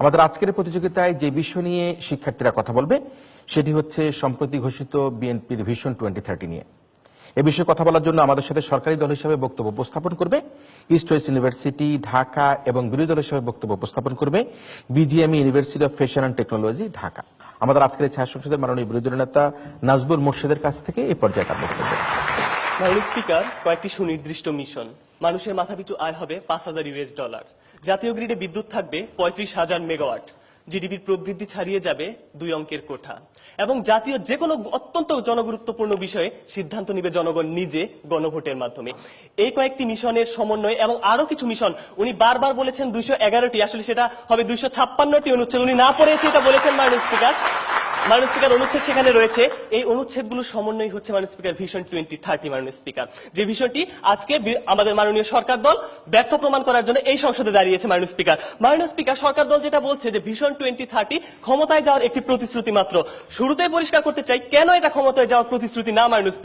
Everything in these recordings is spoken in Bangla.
আমাদের আজকের প্রতিযোগিতায় যে বিষয় নিয়ে শিক্ষার্থীরা কথা বলবে সেটি হচ্ছে সম্প্রতি ঘোষিত বিএনপির ভিশন 2030 নিয়ে। এ বিষয়ে কথা বলার জন্য আমাদের সাথে সরকারি দল হিসেবে বক্তব্য উপস্থাপন করবে ইস্ট ওয়েস্ট ইউনিভার্সিটি ঢাকা এবং বিরোধী দল হিসেবে বক্তব্য উপস্থাপন করবে BGME university of fashion and technology Dhaka. আমাদের আজকের ছায়া সংসদের মাননীয় বিরোধী দল নেতা নাজবুল মোর্শেদের কাছ থেকে এই পর্যায়ে তার বক্তব্য। মাননীয় স্পিকার, কয়েকটি সুনির্দিষ্ট মিশন। মানুষের মাথাপিছু আয় হবে $5,000, জাতীয় গ্রিডে বিদ্যুৎ থাকবে 35,000 মেগাওয়াট, জিডিপির প্রবৃদ্ধি ছাড়িয়ে যাবে 2 অঙ্কের কোঠা, এবং জাতীয় যে কোনো অত্যন্ত জনগুরুত্বপূর্ণ বিষয়ে সিদ্ধান্ত নিবে জনগণ নিজে গণভোটের মাধ্যমে। এই কয়েকটি মিশনের সমন্বয় এবং আরো কিছু মিশন উনি বারবার বলেছেন 211টি, আসলে সেটা হবে 256টি অনুচ্ছেদ, উনি না পড়ে সেটা বলেছেন মাননীয় স্পিকার। মাননীয় স্পিকার, অনুচ্ছেদ সেখানে রয়েছে, এই অনুচ্ছেদগুলো সমন্বয় হচ্ছে মাননীয় স্পিকার ভিশন 2030। মাননীয় স্পিকার, যে ভিশনটি আজকে আমাদের মাননীয় সরকার দল ব্যর্থ প্রমাণ করার জন্য এই সংসদে দাঁড়িয়েছে। মাননীয় স্পিকার, সরকার দল যেটা বলছে যে ভিশন 2030 ক্ষমতায় যাওয়ার একটি প্রতিশ্রুতি মাত্র। শুরুতেই পরিষ্কার করতে চাই কেন এটা ক্ষমতায় যাওয়ার প্রতিশ্রুতি না। মাননীয়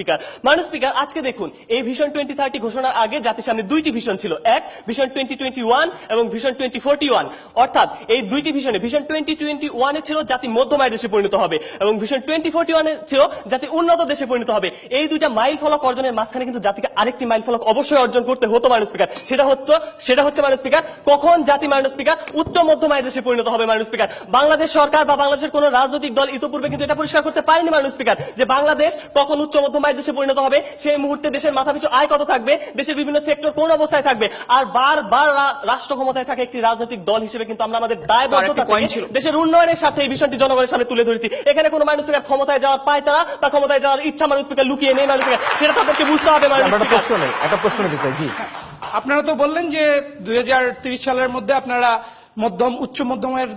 স্পিকার, আজকে দেখুন, এই ভিশন 2030 ঘোষণার আগে জাতির সামনে দুইটি ভিশন ছিল, এক ভিশন 2021 এবং ভিশন 2041। অর্থাৎ এই দুইটি ভিশনে ভিশন 2021 ছিল জাতি মধ্যম আয়ের দেশে পরিণত হবে এবং ভিশন 2041 ছিল জাতি উন্নত দেশে পরিণত হবে। এই দুইটা মাইল ফলক অর্জনের মাঝখানে কিন্তু জাতিকে আরেকটি মাইল ফলক অবশ্যই অর্জন করতে হতো মাননীয় স্পিকার। সেটা হচ্ছে মাননীয় স্পিকার, কখন জাতি মাননীয় স্পিকার উচ্চ মধ্যম আয়ের দেশে পরিণত হবে। মাননীয় স্পিকার, বাংলাদেশ সরকার বা বাংলাদেশের কোন রাজনৈতিক দল ইতোপূর্বে কিন্তু এটা পরিষ্কার করতে পারেনি মাননীয় স্পিকার, যে বাংলাদেশ কখন উচ্চ মধ্যম আয়ের দেশে পরিণত হবে, সেই মুহূর্তে দেশের মাথাপিছু আয় কত থাকবে, দেশের বিভিন্ন সেক্টর কোন অবস্থায় থাকবে। আর বারবার রাষ্ট্র ক্ষমতায় থাকা একটি রাজনৈতিক দল হিসেবে কিন্তু আমরা আমাদের দায়বদ্ধতা থেকে দেশের উন্নয়নের সাথে এই বিষয়টি জনগণের সামনে তুলে ধরেছি। এখানে কোনো মাননীয় স্পিকার ক্ষমতায় যাওয়ার পায়তারা বা ক্ষমতায় যাওয়ার ইচ্ছা মাননীয় স্পিকার লুকিয়ে নেই মাননীয় স্পিকার, সেটা তাদেরকে বুঝতে হবে। একটা প্রশ্ন দিতে জি, আপনারা তো বললেন যে 2030 সালের মধ্যে আপনারা উচ্চ মধ্যমের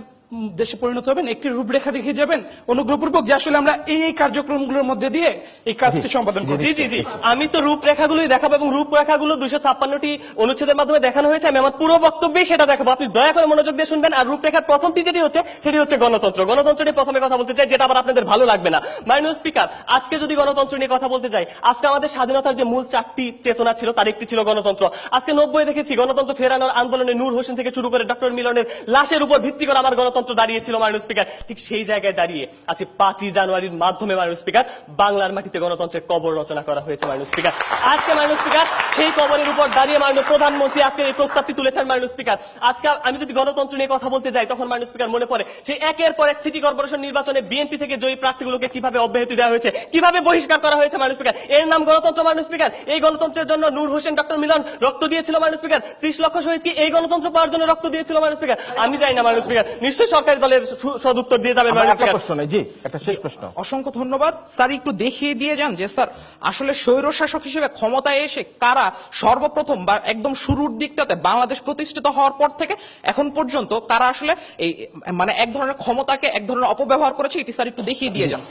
দেশে পরিণত হবেন, একটি রূপরেখা দেখিয়ে যাবেন অনুগ্রহপূর্বক, যে আসলে আমরা এই কার্যক্রমগুলোর মধ্যে দিয়ে এই কাজটি সম্পাদন করব। জি, আমি তো রূপরেখাগুলোই দেখাবো এবং রূপরেখাগুলো 256টি অনুচ্ছেদের মাধ্যমে দেখানো হয়েছে। আমি আমার পুরো বক্তব্যেই সেটা দেখাবো, আপনি দয়া করে মনোযোগ দিয়ে শুনবেন। আর রূপরেখার প্রথমটি যেটি হচ্ছে সেটি হচ্ছে গণতন্ত্র নিয়ে প্রথমে কথা বলতে চাই, যেটা আবার আপনাদের ভালো লাগবে না। মাননীয় স্পিকার, আজকে যদি গণতন্ত্র নিয়ে কথা বলতে যাই, আজকে আমাদের স্বাধীনতার যে মূল 4টি চেতনা ছিল তার একটি ছিল গণতন্ত্র। আজকে 90 দেখেছি গণতন্ত্র ফেরানোর আন্দোলনে নূর হোসেন থেকে শুরু করে ডক্টর মিলনের লাশের উপর ভিত্তি করে আমার গণতন্ত্র দাঁড়িয়েছিল মাননীয় স্পিকার। ঠিক সেই জায়গায় দাঁড়িয়ে আছে 5ই জানুয়ারির মাধ্যমে মাননীয় স্পিকার বাংলার মাটিতে গণতন্ত্রের কবর রচনা করা হয়েছে মাননীয় স্পিকার। আজকে মাননীয় স্পিকার সেই কবরের উপর দাঁড়িয়ে মাননীয় প্রধানমন্ত্রী আজকে এই প্রস্তাবটি তুলেছেন মাননীয় স্পিকার। আজকে আমি যদি গণতন্ত্র নিয়ে কথা বলতে যাই তখন মাননীয় স্পিকার মনে পড়ে সেই একের পর এক সিটি কর্পোরেশন নির্বাচনে বিএনপি থেকে জয়ী প্রার্থীগুলোকে কিভাবে অব্যাহতি দেওয়া হয়েছে, কিভাবে বহিষ্কার করা হয়েছে মাননীয় স্পিকার। এর নাম গণতন্ত্র মাননীয় স্পিকার। এই গণতন্ত্রের জন্য নূর হোসেন ডক্টর মিলন রক্ত দিয়েছিল মাননীয় স্পিকার। 30 লক্ষ শহীদ কি এই গণতন্ত্র পাওয়ার জন্য রক্ত দিয়েছিল মাননীয় স্পিকার? আমি জানি না মাননীয় স্পিকার, নিশ্চয়ই সরকারি দলের সদুত্তর দিয়ে যাবেন মাননীয় স্পিকার। একটা শেষ প্রশ্ন। অসংখ্য ধন্যবাদ স্যার, একটু দেখিয়ে দিয়ে যান যে স্যার আসলে স্বৈরশাসক হিসেবে ক্ষমতায় এসে কারা সর্বপ্রথম বা একদম শুরুর দিকটাতে বাংলাদেশ প্রতিষ্ঠিত হওয়ার পর থেকে এখন পর্যন্ত কারা আসলে এই মানে এক ধরনের ক্ষমতাকে এক ধরনের অপব্যবহার করেছে, এটি স্যার একটু দেখিয়ে দিয়ে যান।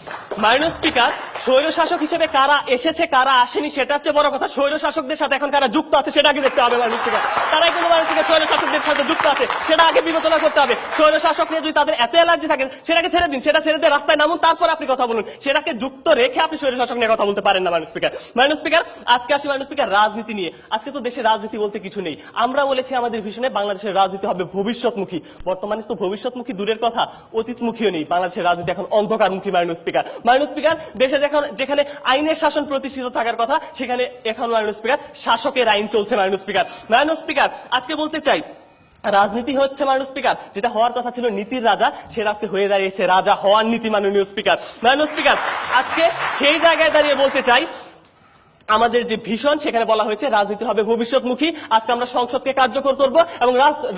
মাননীয় স্পিকার, স্বৈরশাসক হিসেবে কারা এসেছে কারা আসেনি সেটা হচ্ছে বড় কথা, স্বৈরশাসকদের সাথে এখন কারা যুক্ত আছে সেটা আগে দেখতে হবে মাননীয় স্পিকার। তারাই কিন্তু মাননীয় স্পিকার স্বৈরশাসকদের সাথে যুক্ত আছে সেটা আগে বিবেচনা করতে হবে। স্বৈরশাসক নিয়ে যদি তাদের এত অ্যালার্জি থাকে সেটাকে ছেড়ে দিন, সেটা ছেড়ে দিয়ে রাস্তায় নামুন, তারপর আপনি কথা বলুন। সেটাকে যুক্ত রেখে আপনি স্বৈরশাসক নিয়ে কথা বলতে পারেন না মাননীয় স্পিকার। মাননীয় স্পিকার, আজকে আসি মাননীয় স্পিকার রাজনীতি নিয়ে। আজকে তো দেশে রাজনীতি বলতে কিছু নেই। আমরা বলেছি আমাদের ভিশনে বাংলাদেশের রাজনীতি হবে ভবিষ্যৎমুখী। বর্তমানে তো ভবিষ্যৎমুখী দূরের কথা, অতীতমুখীও নেই। বাংলাদেশের রাজনীতি এখন অন্ধকারমুখী মাননীয় স্পিকার। মাননীয় স্পিকার, দেশে যেখানে আইনের শাসন প্রতিষ্ঠিত থাকার কথা সেখানে এখন মাননীয় স্পিকার শাসকের আইন চলছে মাননীয় স্পিকার। মাননীয় স্পিকার, আজকে বলতে চাই রাজনীতি হচ্ছে মাননীয় স্পিকার যেটা হওয়ার কথা ছিল নীতির রাজা, সেটা আজকে হয়ে দাঁড়িয়েছে রাজা হওয়ার নীতি মাননীয় স্পিকার। মাননীয় স্পিকার, আজকে সেই জায়গায় দাঁড়িয়ে বলতে চাই আমাদের যে ভীষণ সেখানে বলা হয়েছে রাজনীতি হবে ভবিষ্যৎমুখী। আজকে আমরা সংসদকে কার্যকর করব এবং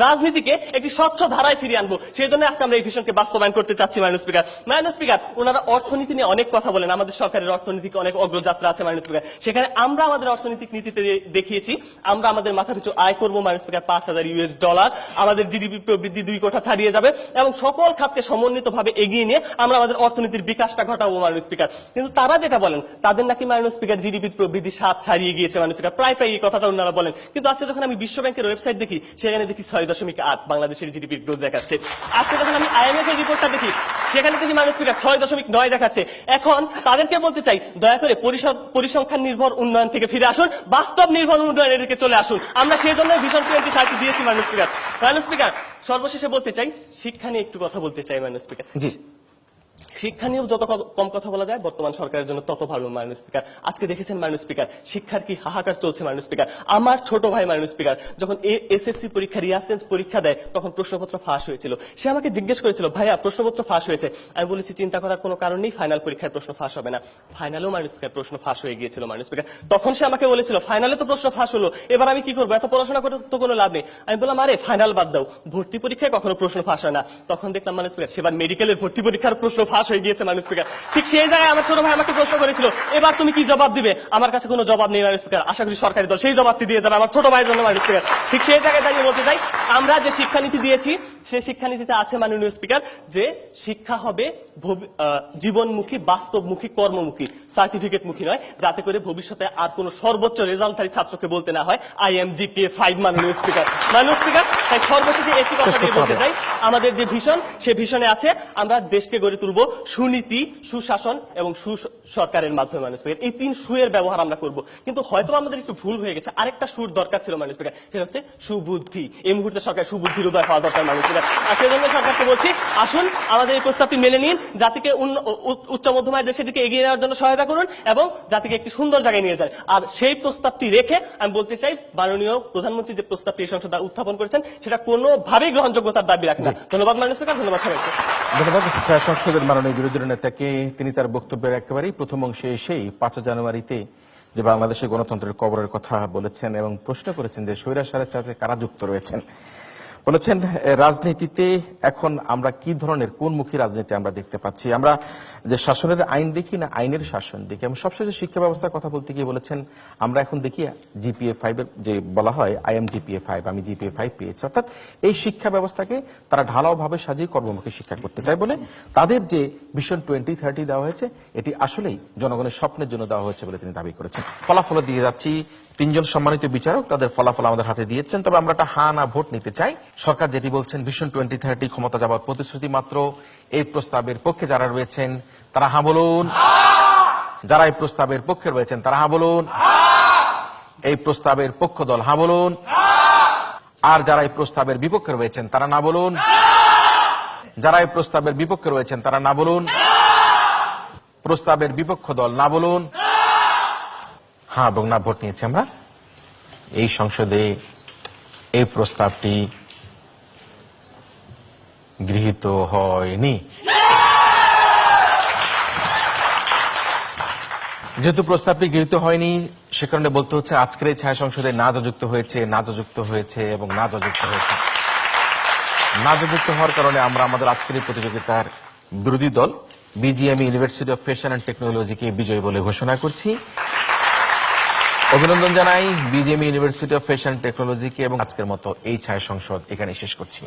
রাজনীতিকে একটি স্বচ্ছ ধারায় ফিরিয়ে আনবো। সেই জন্য আজকে আমরা এই ভীষণকে বাস্তবায়ন করতে চাচ্ছি মাননীয় স্পিকার। মাননীয় স্পিকার, ওনারা অর্থনীতি নিয়ে অনেক কথা বলেন, আমাদের সরকারের অর্থনীতিকে অনেক অগ্রযাত্রা আছে মাননীয় স্পিকার। সেখানে আমরা আমাদের অর্থনৈতিক নীতিতে দেখিয়েছি আমরা আমাদের মাথাপিছু আয় করবো মাননীয় স্পিকার $5,000, আমাদের জিডিপি প্রবৃদ্ধি 2 কোঠা ছাড়িয়ে যাবে এবং সকল খাতকে সমন্বিতভাবে এগিয়ে নিয়ে আমরা আমাদের অর্থনীতির বিকাশটা ঘটাবো মাননীয় স্পিকার। কিন্তু তারা যেটা বলেন তাদের নাকি মাননীয় স্পিকার জিডিপির প্রবৃদ্ধি দুর্নীতির স্বাদ ছাড়িয়ে গিয়েছে মানুষ স্পিকার, প্রায় এই কথাটা ওনারা বলেন। কিন্তু আজকে যখন আমি বিশ্ব ব্যাংকের ওয়েবসাইট দেখি সেখানে দেখি 6.8 বাংলাদেশের জিডিপির গ্রোথ দেখাচ্ছে। আজকে যখন আমি IMF এর রিপোর্টটা দেখি সেখানে দেখি মানুষ স্পিকার 6.9 দেখাচ্ছে। এখন তাদেরকে বলতে চাই, দয়া করে পরিসংখ্যান নির্ভর উন্নয়ন থেকে ফিরে আসুন, বাস্তব নির্ভর উন্নয়নের দিকে চলে আসুন। আমরা সেই জন্য ভিশন 2030 দিয়েছি মানুষ স্পিকার। মানুষ স্পিকার, সর্বশেষে বলতে চাই, শিক্ষা নিয়ে একটু কথা বলতে চাই মানুষ স্পিকার। জি, শিক্ষা নিয়েও যত কম কথা বলা যায় বর্তমান সরকারের জন্য তত ভালো মাননীয় স্পিকার। আজকে দেখেছেন মাননীয় স্পিকার, শিক্ষার কি হাহাকার চলছে মাননীয় স্পিকার। আমার ছোট ভাই মাননীয় স্পিকার যখন SSC পরীক্ষা রিয়াকটেন্স পরীক্ষা দেয় তখন প্রশ্নপত্র ফাঁস হয়েছিল। সে আমাকে জিজ্ঞেস করেছিল, ভাইয়া প্রশ্নপত্র ফাঁস হয়েছে। আমি বলেছি চিন্তা করার কোনো কারণ নেই, ফাইনাল পরীক্ষায় প্রশ্ন ফাঁস হবে না। ফাইনালেও মাননীয় স্পিকার প্রশ্ন ফাঁস হয়ে গিয়েছিল মাননীয় স্পিকার। তখন সে আমাকে বলেছিল, ফাইনালে তো প্রশ্ন ফাঁস হলো, এবার আমি কি করবো, এত পড়াশোনা করে তো কোনো লাভ নেই। আমি বললাম, আরে ফাইনাল বাদ দাও, ভর্তি পরীক্ষায় কখনো প্রশ্ন ফাঁস হয় না। তখন দেখলাম মাননীয় স্পিকার সেবার মেডিকেলের ভর্তি পরীক্ষার প্রশ্ন ফাঁস হয়ে গিয়েছে মাননীয় স্পিকার। ঠিক সেই জায়গায় আমার ছোট ভাই আমাকে প্রশ্ন করেছিল, এবার তুমি কি জবাব দিবে। আমার কাছে কোনো জবাব নেই মাননীয় স্পিকার, আশা করি সরকারি দল সেই জবাবটি দিয়ে যাবে আমার ছোট ভাইয়ের জন্য মাননীয় স্পিকার। ঠিক সেই জায়গায় দাঁড়িয়ে বলতে চাই, আমরা যে শিক্ষানীতি দিয়েছি সেই শিক্ষানীতিতে আছে মাননীয় স্পিকার যে শিক্ষা হবে জীবনমুখী, বাস্তবমুখী, কর্মমুখী, সার্টিফিকেটমুখী নয়, যাতে করে ভবিষ্যতে আর কোনো সর্বোচ্চ রেজাল্টধারী ছাত্রকে বলতে না হয় I am GPA 5 মাননীয় স্পিকার। মাননীয় স্পিকার, তাই সর্বশেষে একটি কথা দিয়ে বলতে চাই, আমাদের যে ভিশন সে ভিশনে আছে আমরা দেশকে গড়ে তুলব সুনীতি, সুশাসন এবং সুসরকারের মাধ্যমে মাননীয় স্পিকার। এই 3 সুয়ের ব্যবহার আমরা করব। কিন্তু হয়তো আমাদের একটু ভুল হয়ে গেছে, আরেকটা সুর দরকার ছিল মাননীয় স্পিকার, সেটা হচ্ছে সুবুদ্ধি। এই মুহূর্তে সরকার সুবুদ্ধির উদয় হওয়া দরকার মাননীয় স্পিকার। আর সেই জন্য সরকারকে বলছি, আসুন আমাদের এই প্রস্তাবটি মেনে নিন, জাতিকে উচ্চ মধ্যমায়ের দেশের দিকে এগিয়ে নেওয়ার জন্য সহায়তা করুন এবং জাতিকে একটি সুন্দর জায়গায় নিয়ে যান। আর সেই প্রস্তাবটি রেখে আমি বলতে চাই, মাননীয় প্রধানমন্ত্রী যে প্রস্তাবটি এই সংসদে উত্থাপন করেছেন সেটা কোনোভাবেই গ্রহণযোগ্যতার দাবি রাখে না। ধন্যবাদ মাননীয় স্পিকার, ধন্যবাদ সবাইকে। ধন্যবাদ। সংসদের মাননীয় বিরোধী নেতাকে। তিনি তার বক্তব্যের একেবারেই প্রথম অংশে এসেই 5 জানুয়ারিতে যে বাংলাদেশের গণতন্ত্রের কবরের কথা বলেছেন এবং প্রশ্ন করেছেন যে স্বৈরাচারের সাথে কারা যুক্ত রয়েছেন। বলেছেন রাজনীতিতে এখন আমরা কি ধরনের কোনমুখী রাজনীতি আমরা দেখতে পাচ্ছি, আমরা যে শাসনের আইন দেখি না আইনের শাসন দেখি। এবং সবশেষে শিক্ষা ব্যবস্থার কথা বলতে গিয়ে বলেছেন আমরা এখন দেখি GPA 5 এর যে বলা হয় I am GPA 5, আমি GPA 5 পেয়েছি। অর্থাৎ এই শিক্ষা ব্যবস্থাকে তারা ঢালাওভাবে সাজিয়ে কর্মমুখী শিক্ষা করতে চায় বলে তাদের যে ভিশন 2030 দেওয়া হয়েছে এটি আসলেই জনগণের স্বপ্নের জন্য দেওয়া হয়েছে বলে তিনি দাবি করেছেন। ফলাফল দিয়ে যাচ্ছি, 3 জন সম্মানিত বিচারক তাদের ফলাফল আমাদের হাতে দিয়েছেন। তবে আমরা একটা হা না ভোট নিতে চাই। সরকার যেটি বলছেন ভিশন 2030 ক্ষমতা যাবার প্রতিশ্রুতি মাত্র। এই প্রস্তাবের পক্ষে যারা রয়েছেন তারা হা বলুন, যারা এই প্রস্তাবের পক্ষে রয়েছেন তারা হা বলুন, এই প্রস্তাবের পক্ষ দল হা বলুন, আর যারা এই প্রস্তাবের বিপক্ষে রয়েছেন তারা না বলুন, যারা এই প্রস্তাবের বিপক্ষে রয়েছেন তারা না বলুন, প্রস্তাবের বিপক্ষ দল না বলুন। হ্যাঁ এবং না ভোট নিয়েছি আমরা। এই সংসদে এই প্রস্তাবটি গৃহীত হয়নি। যেহেতু প্রস্তাবটি গৃহীত হয়নি সে কারণে বলতে হচ্ছে আজকের এই ছায়া সংসদে না যুক্ত হয়েছে, না যুক্ত হয়েছে এবং না যুক্ত হয়েছে। না যুক্ত হওয়ার কারণে আমরা আমাদের আজকের এই প্রতিযোগিতার বিরোধী দল BGME university of fashion and টেকনোলজিকে বিজয়ী বলে ঘোষণা করছি। অভিনন্দন জানাই BGME ইউনিভার্সিটি অফ ফ্যাশন টেকনোলজিকে এবং আজকের মতো এই ছায়া সংসদ এখানে শেষ করছি।